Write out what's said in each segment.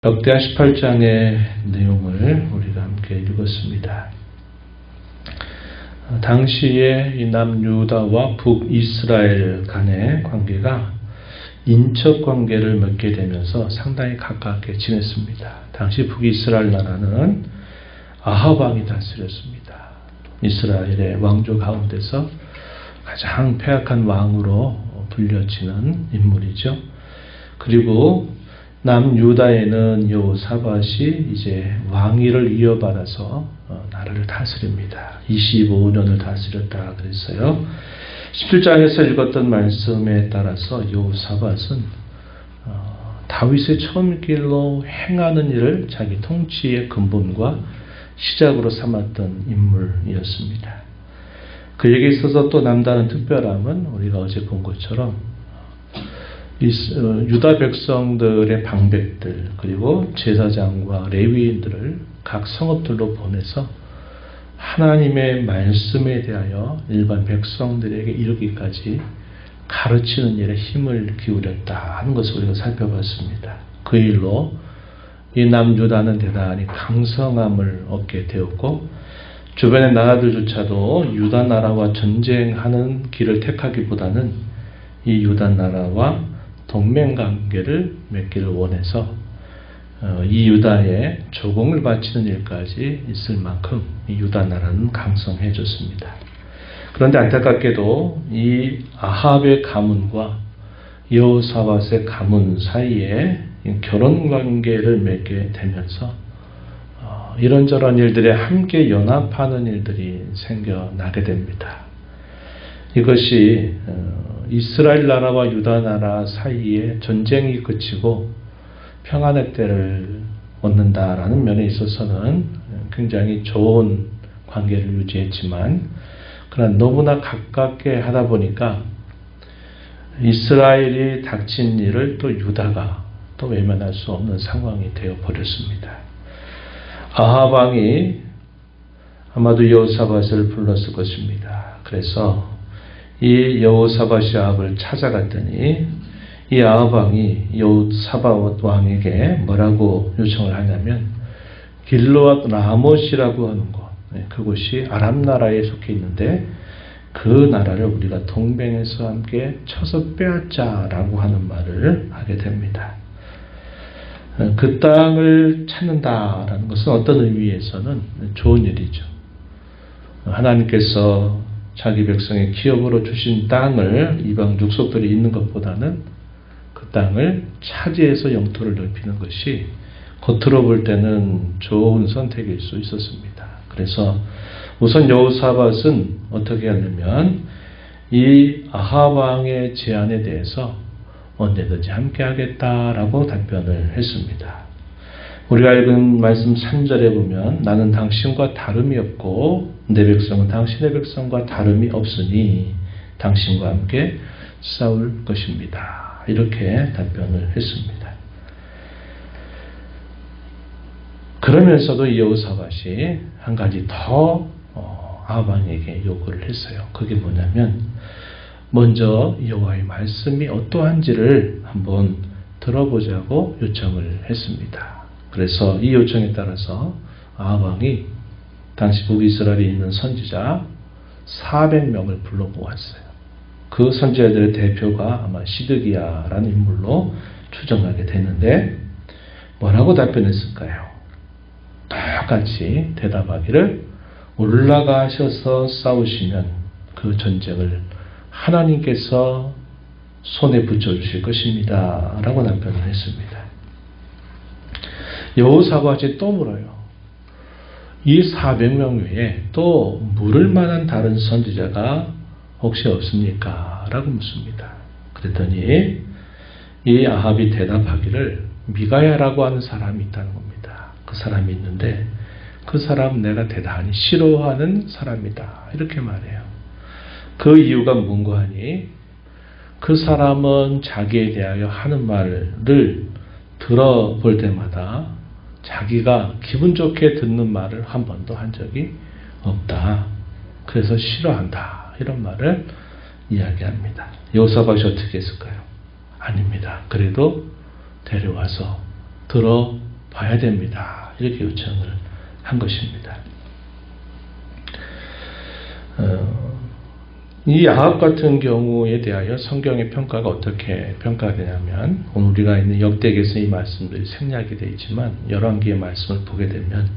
역대하 18장의 내용을 우리가 함께 읽었습니다. 당시에 이 남유다와 북이스라엘 간의 관계가 인척 관계를 맺게 되면서 상당히 가깝게 지냈습니다. 당시 북이스라엘 나라는 아합 왕이 다스렸습니다. 이스라엘의 왕조 가운데서 가장 패악한 왕으로 불려지는 인물이죠. 그리고 남유다에는 여호사밧이 이제 왕위를 이어받아서 나라를 다스립니다. 25년을 다스렸다 그랬어요. 17장에서 읽었던 말씀에 따라서 여호사밧은 다윗의 처음 길로 행하는 일을 자기 통치의 근본과 시작으로 삼았던 인물이었습니다. 그에게 있어서 또 남다른 특별함은 우리가 어제 본 것처럼 유다 백성들의 방백들 그리고 제사장과 레위인들을 각 성읍들로 보내서 하나님의 말씀에 대하여 일반 백성들에게 이르기까지 가르치는 일에 힘을 기울였다 하는 것을 우리가 살펴봤습니다. 그 일로 이 남유다는 대단히 강성함을 얻게 되었고 주변의 나라들조차도 유다 나라와 전쟁하는 길을 택하기보다는 이 유다 나라와 동맹관계를 맺기를 원해서 이 유다에 조공을 바치는 일까지 있을 만큼 이 유다 나라는 강성해졌습니다. 그런데 안타깝게도 이 아합의 가문과 여호사밧의 가문 사이에 결혼관계를 맺게 되면서 이런저런 일들에 함께 연합하는 일들이 생겨나게 됩니다. 이것이 이스라엘 나라와 유다 나라 사이에 전쟁이 그치고 평안의 때를 얻는다라는 면에 있어서는 굉장히 좋은 관계를 유지했지만 그러나 너무나 가깝게 하다 보니까 이스라엘이 닥친 일을 또 유다가 또 외면할 수 없는 상황이 되어버렸습니다. 아합 왕이 아마도 여호사밧을 불렀을 것입니다. 그래서 이 여호사밧이 아합을 찾아갔더니 이 아합 왕이 여호사밧 왕에게 뭐라고 요청을 하냐면 길르앗 라못이라고 하는 곳, 그곳이 아람 나라에 속해 있는데 그 나라를 우리가 동맹해서 함께 쳐서 빼앗자라고 하는 말을 하게 됩니다. 그 땅을 찾는다라는 것은 어떤 의미에서는 좋은 일이죠. 하나님께서 자기 백성의 기업으로 주신 땅을 이방 족속들이 있는 것보다는 그 땅을 차지해서 영토를 넓히는 것이 겉으로 볼 때는 좋은 선택일 수 있었습니다. 그래서 우선 여호사밧은 어떻게 하냐면 이 아합 왕의 제안에 대해서 언제든지 함께 하겠다라고 답변을 했습니다. 우리가 읽은 말씀 3절에 보면 나는 당신과 다름이 없고 내 백성은 당신의 백성과 다름이 없으니 당신과 함께 싸울 것입니다. 이렇게 답변을 했습니다. 그러면서도 이 여호사밧이 한 가지 더 아합 왕에게 요구를 했어요. 그게 뭐냐면 먼저 여호와의 말씀이 어떠한지를 한번 들어보자고 요청을 했습니다. 그래서 이 요청에 따라서 아합 왕이 당시 북이스라엘에 있는 선지자 400명을 불러 모았어요. 그 선지자들의 대표가 아마 시드기야라는 인물로 추정하게 되는데 뭐라고 답변했을까요? 똑같이 대답하기를 올라가셔서 싸우시면 그 전쟁을 하나님께서 손에 붙여주실 것입니다. 라고 답변을 했습니다. 여호사밧이 또 물어요. 이 400명 외에 또 물을 만한 다른 선지자가 혹시 없습니까? 라고 묻습니다. 그랬더니 이 아합이 대답하기를 미가야라고 하는 사람이 있다는 겁니다. 그 사람이 있는데 그 사람 내가 대단히 싫어하는 사람이다. 이렇게 말해요. 그 이유가 뭔가 하니 그 사람은 자기에 대하여 하는 말을 들어볼 때마다 자기가 기분 좋게 듣는 말을 한 번도 한 적이 없다. 그래서 싫어한다. 이런 말을 이야기합니다. 여호사밧이 어떻게 했을까요? 아닙니다. 그래도 데려와서 들어 봐야 됩니다. 이렇게 요청을 한 것입니다. 이 아합 같은 경우에 대하여 성경의 평가가 어떻게 평가되냐면, 오늘 우리가 있는 역대기에서 이 말씀들이 생략이 되어 있지만 열왕기의 말씀을 보게 되면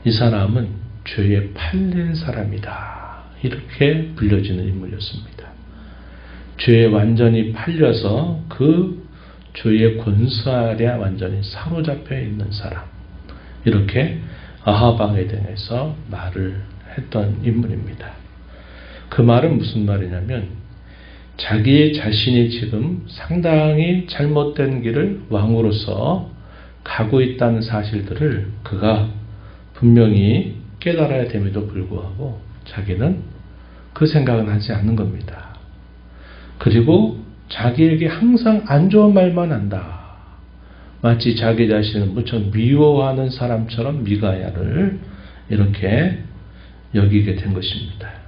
이 사람은 죄에 팔린 사람이다, 이렇게 불려지는 인물이었습니다. 죄에 완전히 팔려서 그 죄의 권세 아래 완전히 사로잡혀 있는 사람, 이렇게 아합 왕에 대해서 말을 했던 인물입니다. 그 말은 무슨 말이냐면, 자기 자신이 지금 상당히 잘못된 길을 왕으로서 가고 있다는 사실들을 그가 분명히 깨달아야 됨에도 불구하고 자기는 그 생각은 하지 않는 겁니다. 그리고 자기에게 항상 안 좋은 말만 한다. 마치 자기 자신을 무척 미워하는 사람처럼 미가야를 이렇게 여기게 된 것입니다.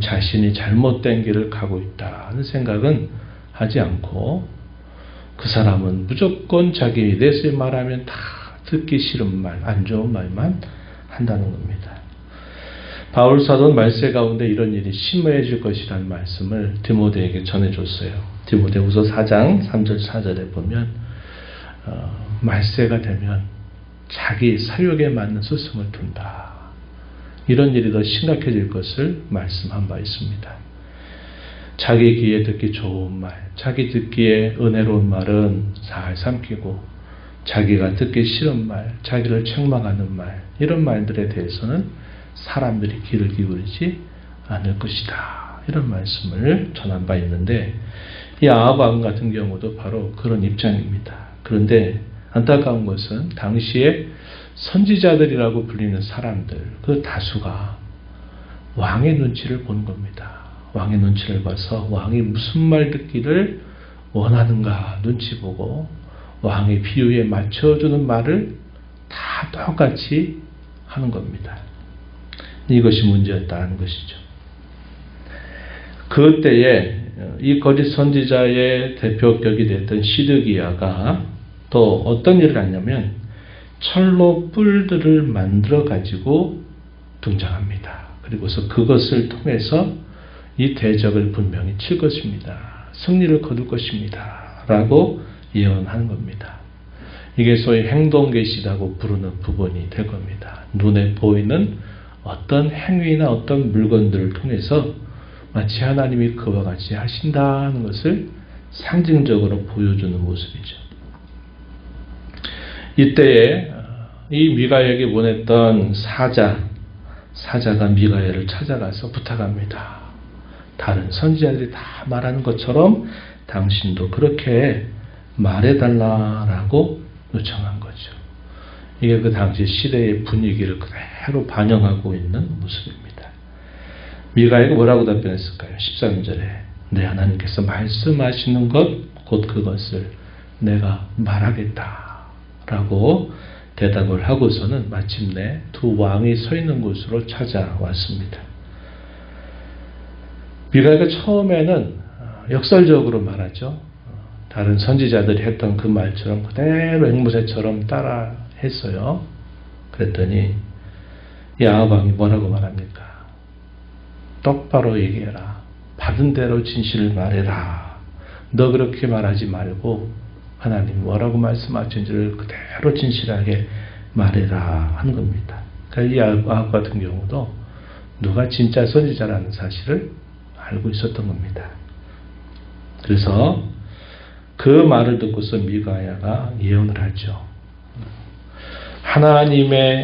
자신이 잘못된 길을 가고 있다는 생각은 하지 않고, 그 사람은 무조건 자기에 대해서 말하면 다 듣기 싫은 말, 안 좋은 말만 한다는 겁니다. 바울 사도는 말세 가운데 이런 일이 심해질 것이라는 말씀을 디모데에게 전해줬어요. 디모데후서 4장 3절 4절에 보면 말세가 되면 자기 사욕에 맞는 스승을 둔다, 이런 일이 더 심각해질 것을 말씀한 바 있습니다. 자기 귀에 듣기 좋은 말, 자기 듣기에 은혜로운 말은 잘 삼키고, 자기가 듣기 싫은 말, 자기를 책망하는 말, 이런 말들에 대해서는 사람들이 귀를 기울이지 않을 것이다, 이런 말씀을 전한 바 있는데, 이 아합 왕 같은 경우도 바로 그런 입장입니다. 그런데 안타까운 것은 당시에 선지자들이라고 불리는 사람들, 그 다수가 왕의 눈치를 보는 겁니다. 왕의 눈치를 봐서 왕이 무슨 말 듣기를 원하는가 눈치 보고 왕의 비유에 맞춰주는 말을 다 똑같이 하는 겁니다. 이것이 문제였다는 것이죠. 그때에 이 거짓 선지자의 대표격이 됐던 시드기야가 또 어떤 일을 하냐면, 철로 뿔들을 만들어 가지고 등장합니다. 그리고서 그것을 통해서 이 대적을 분명히 칠 것입니다. 승리를 거둘 것입니다. 라고 예언하는 겁니다. 이게 소위 행동계시라고 부르는 부분이 될 겁니다. 눈에 보이는 어떤 행위나 어떤 물건들을 통해서 마치 하나님이 그와 같이 하신다는 것을 상징적으로 보여주는 모습이죠. 이때에 이 미가야에게 보냈던 사자가 미가야를 찾아가서 부탁합니다. 다른 선지자들이 다 말하는 것처럼 당신도 그렇게 말해달라라고 요청한 거죠. 이게 그 당시 시대의 분위기를 그대로 반영하고 있는 모습입니다. 미가야가 뭐라고 답변했을까요? 13절에 내 하나님께서 말씀하시는 것 곧 그것을 내가 말하겠다 라고 대답을 하고서는 마침내 두 왕이 서 있는 곳으로 찾아왔습니다. 미가야가 처음에는 역설적으로 말하죠. 다른 선지자들이 했던 그 말처럼 그대로 앵무새처럼 따라 했어요. 그랬더니 이 아합 왕이 뭐라고 말합니까? 똑바로 얘기해라. 받은 대로 진실을 말해라. 너 그렇게 말하지 말고 하나님 뭐라고 말씀하신지를 그대로 진실하게 말해라 하는 겁니다. 그러니까 이 아합 같은 경우도 누가 진짜 선지자라는 사실을 알고 있었던 겁니다. 그래서 그 말을 듣고서 미가야가 예언을 하죠.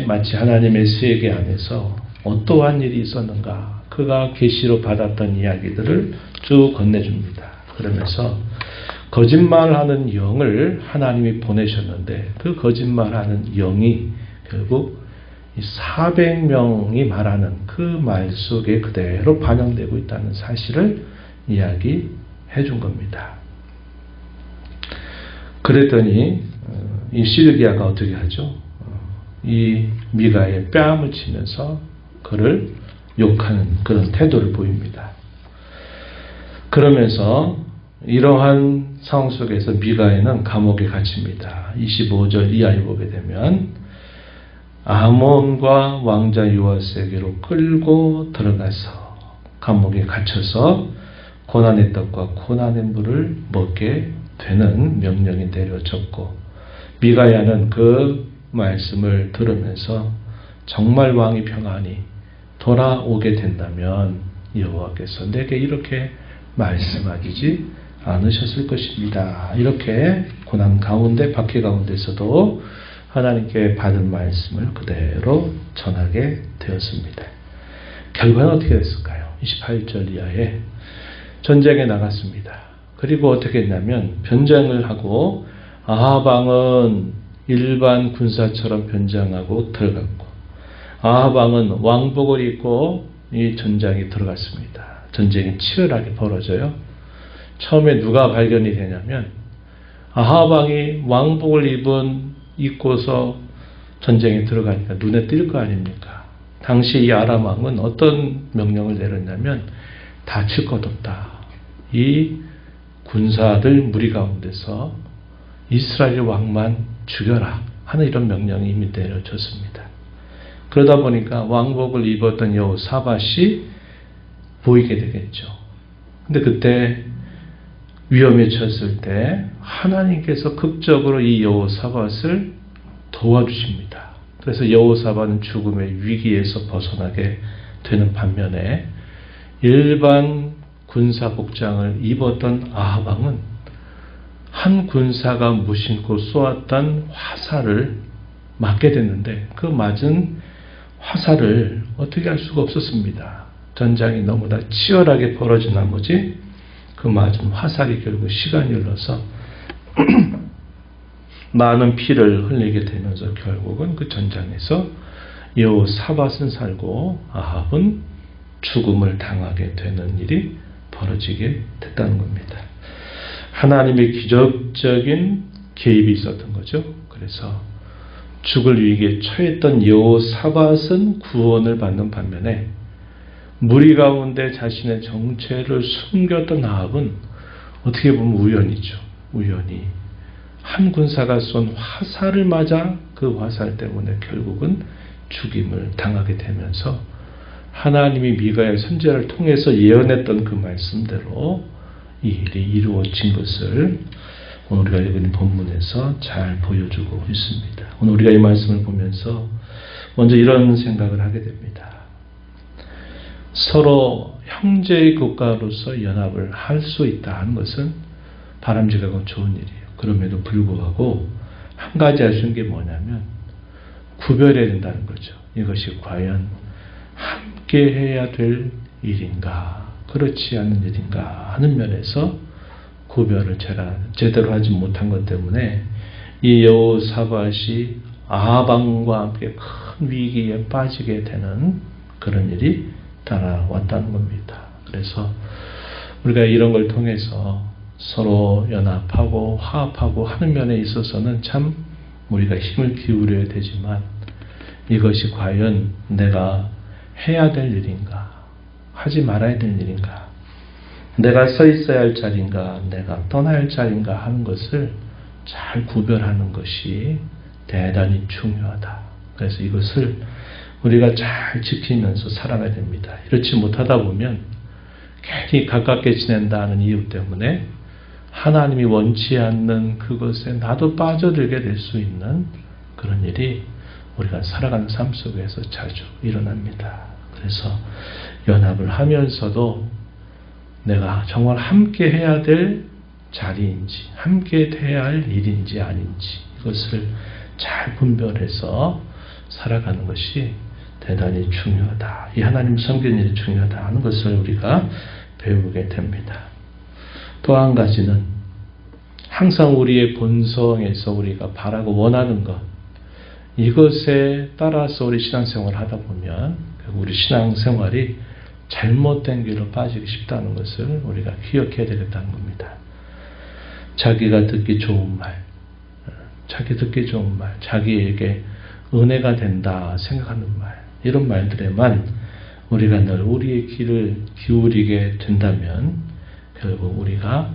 마치 하나님의 세계 안에서 어떠한 일이 있었는가, 그가 계시로 받았던 이야기들을 쭉 건네줍니다. 그러면서 거짓말하는 영을 하나님이 보내셨는데, 그 거짓말하는 영이 결국 400명이 말하는 그 말 속에 그대로 반영되고 있다는 사실을 이야기해 준 겁니다. 그랬더니 이 시드기야가 어떻게 하죠? 이 미가의 뺨을 치면서 그를 욕하는 그런 태도를 보입니다. 그러면서 이러한 상황 속에서 미가야는 감옥에 갇힙니다. 25절 이하에 보게 되면 아몬과 왕자 요아스에게로 끌고 들어가서 감옥에 갇혀서 고난의 떡과 고난의 물을 먹게 되는 명령이 내려졌고, 미가야는 그 말씀을 들으면서 정말 왕이 평안히 돌아오게 된다면 여호와께서 내게 이렇게 말씀하시지 않으셨을 것입니다. 이렇게 고난 가운데, 박해 가운데서도 하나님께 받은 말씀을 그대로 전하게 되었습니다. 결과는 어떻게 됐을까요? 28절 이하에 전쟁에 나갔습니다. 그리고 어떻게 했냐면 변장을 하고 아합 왕은 일반 군사처럼 변장하고 들어갔고, 아합 왕은 왕복을 입고 이 전장에 들어갔습니다. 전쟁이 치열하게 벌어져요. 처음에 누가 발견이 되냐면 아합 왕이 왕복을 입고서 전쟁에 들어가니까 눈에 띌 거 아닙니까? 당시 이 아람 왕은 어떤 명령을 내렸냐면 다칠 것 없다. 이 군사들 무리 가운데서 이스라엘 왕만 죽여라 하는 이런 명령이 이미 내려졌습니다. 그러다 보니까 왕복을 입었던 여호사밧이 보이게 되겠죠. 근데 그때 위험에 처했을 때 하나님께서 극적으로 이 여호사밧을 도와주십니다. 그래서 여호사밧은 죽음의 위기에서 벗어나게 되는 반면에 일반 군사 복장을 입었던 아합 왕은 한 군사가 무심코 쏘았던 화살을 맞게 됐는데 그 맞은 화살을 어떻게 할 수가 없었습니다. 전장이 너무나 치열하게 벌어진 나머지 그 맞은 화살이 결국 시간이 흘러서 많은 피를 흘리게 되면서 결국은 그 전장에서 여호사밧은 살고 아합은 죽음을 당하게 되는 일이 벌어지게 됐다는 겁니다. 하나님의 기적적인 개입이 있었던 거죠. 그래서 죽을 위기에 처했던 여호사밧은 구원을 받는 반면에 무리 가운데 자신의 정체를 숨겼던 아합은 어떻게 보면 우연이죠. 우연히 한 군사가 쏜 화살을 맞아 그 화살 때문에 결국은 죽임을 당하게 되면서 하나님이 미가야 선지자를 통해서 예언했던 그 말씀대로 이 일이 이루어진 것을 오늘 우리가 읽은 본문에서 잘 보여주고 있습니다. 오늘 우리가 이 말씀을 보면서 먼저 이런 생각을 하게 됩니다. 서로 형제의 국가로서 연합을 할 수 있다 하는 것은 바람직하고 좋은 일이에요. 그럼에도 불구하고 한 가지 아쉬운 게 뭐냐면 구별해야 된다는 거죠. 이것이 과연 함께 해야 될 일인가 그렇지 않은 일인가 하는 면에서 구별을 제대로 하지 못한 것 때문에 이 여호사밧이 아합 왕과 함께 큰 위기에 빠지게 되는 그런 일이 따라왔다는 겁니다. 그래서 우리가 이런 걸 통해서 서로 연합하고 화합하고 하는 면에 있어서는 참 우리가 힘을 기울여야 되지만 이것이 과연 내가 해야 될 일인가 하지 말아야 될 일인가 내가 서 있어야 할 자리인가 내가 떠나야 할 자리인가 하는 것을 잘 구별하는 것이 대단히 중요하다. 그래서 이것을 우리가 잘 지키면서 살아가야 됩니다. 이렇지 못하다 보면 괜히 가깝게 지낸다는 이유 때문에 하나님이 원치 않는 그것에 나도 빠져들게 될 수 있는 그런 일이 우리가 살아가는 삶 속에서 자주 일어납니다. 그래서 연합을 하면서도 내가 정말 함께 해야 될 자리인지 함께 해야 할 일인지 아닌지 이것을 잘 분별해서 살아가는 것이 대단히 중요하다. 이 하나님 섬기는 일이 중요하다 하는 것을 우리가 배우게 됩니다. 또 한 가지는 항상 우리의 본성에서 우리가 바라고 원하는 것 이것에 따라서 우리 신앙생활을 하다 보면 우리 신앙생활이 잘못된 길로 빠지기 쉽다는 것을 우리가 기억해야 되겠다는 겁니다. 자기가 듣기 좋은 말, 자기에게 은혜가 된다 생각하는 말 이런 말들에만 우리가 늘 우리의 귀를 기울이게 된다면 결국 우리가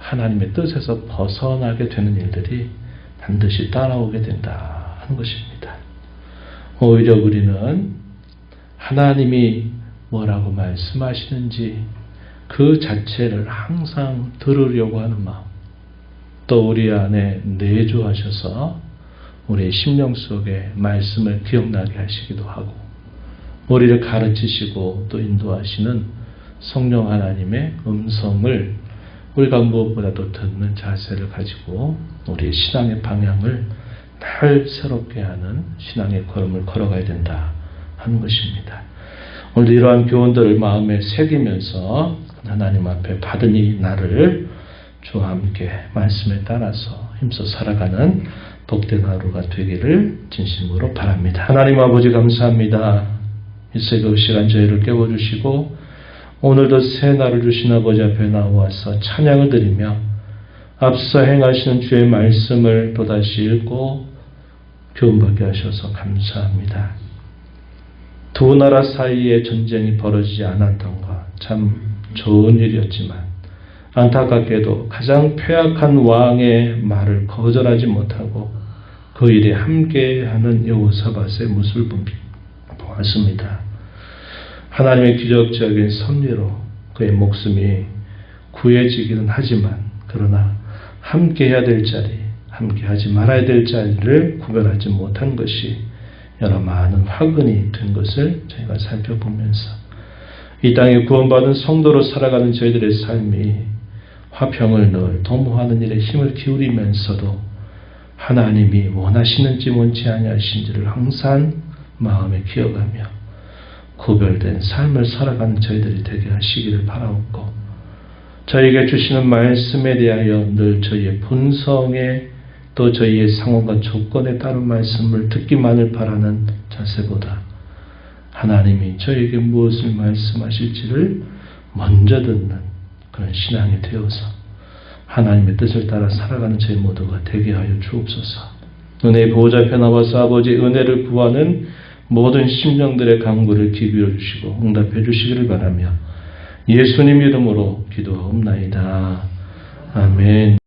하나님의 뜻에서 벗어나게 되는 일들이 반드시 따라오게 된다 하는 것입니다. 오히려 우리는 하나님이 뭐라고 말씀하시는지 그 자체를 항상 들으려고 하는 마음, 또 우리 안에 내주하셔서 우리의 심령 속에 말씀을 기억나게 하시기도 하고 우리를 가르치시고 또 인도하시는 성령 하나님의 음성을 우리가 무엇보다도 듣는 자세를 가지고 우리의 신앙의 방향을 늘 새롭게 하는 신앙의 걸음을 걸어가야 된다 하는 것입니다. 오늘 이러한 교훈들을 마음에 새기면서 하나님 앞에 받은 이 날을 주와 함께 말씀에 따라서 힘써 살아가는 복된 하루가 되기를 진심으로 바랍니다. 하나님 아버지 감사합니다. 이 새벽 시간 저희를 깨워주시고 오늘도 새 날을 주신 아버지 앞에 나와서 찬양을 드리며 앞서 행하시는 주의 말씀을 또다시 읽고 교훈받게 하셔서 감사합니다. 두 나라 사이에 전쟁이 벌어지지 않았던 것 참 좋은 일이었지만 안타깝게도 가장 패악한 왕의 말을 거절하지 못하고 그 일에 함께하는 여호사밧의 모습을 보았습니다. 하나님의 기적적인 섭리로 그의 목숨이 구해지기는 하지만 그러나 함께해야 될 자리, 함께하지 말아야 될 자리를 구별하지 못한 것이 여러 많은 화근이 된 것을 저희가 살펴보면서 이 땅에 구원받은 성도로 살아가는 저희들의 삶이 화평을 늘 도모하는 일에 힘을 기울이면서도 하나님이 원하시는지 원치 아니하신지를 항상 마음에 기억하며 구별된 삶을 살아가는 저희들이 되게 하시기를 바라옵고 저희에게 주시는 말씀에 대하여 늘 저희의 본성에 또 저희의 상황과 조건에 따른 말씀을 듣기만을 바라는 자세보다 하나님이 저희에게 무엇을 말씀하실지를 먼저 듣는 그런 신앙이 되어서 하나님의 뜻을 따라 살아가는 저희 모두가 되게 하여 주옵소서. 은혜의 보호자 앞에 나와서 아버지 은혜를 구하는 모든 심령들의 간구를 기울여 주시고 응답해 주시기를 바라며 예수님 이름으로 기도하옵나이다. 아멘.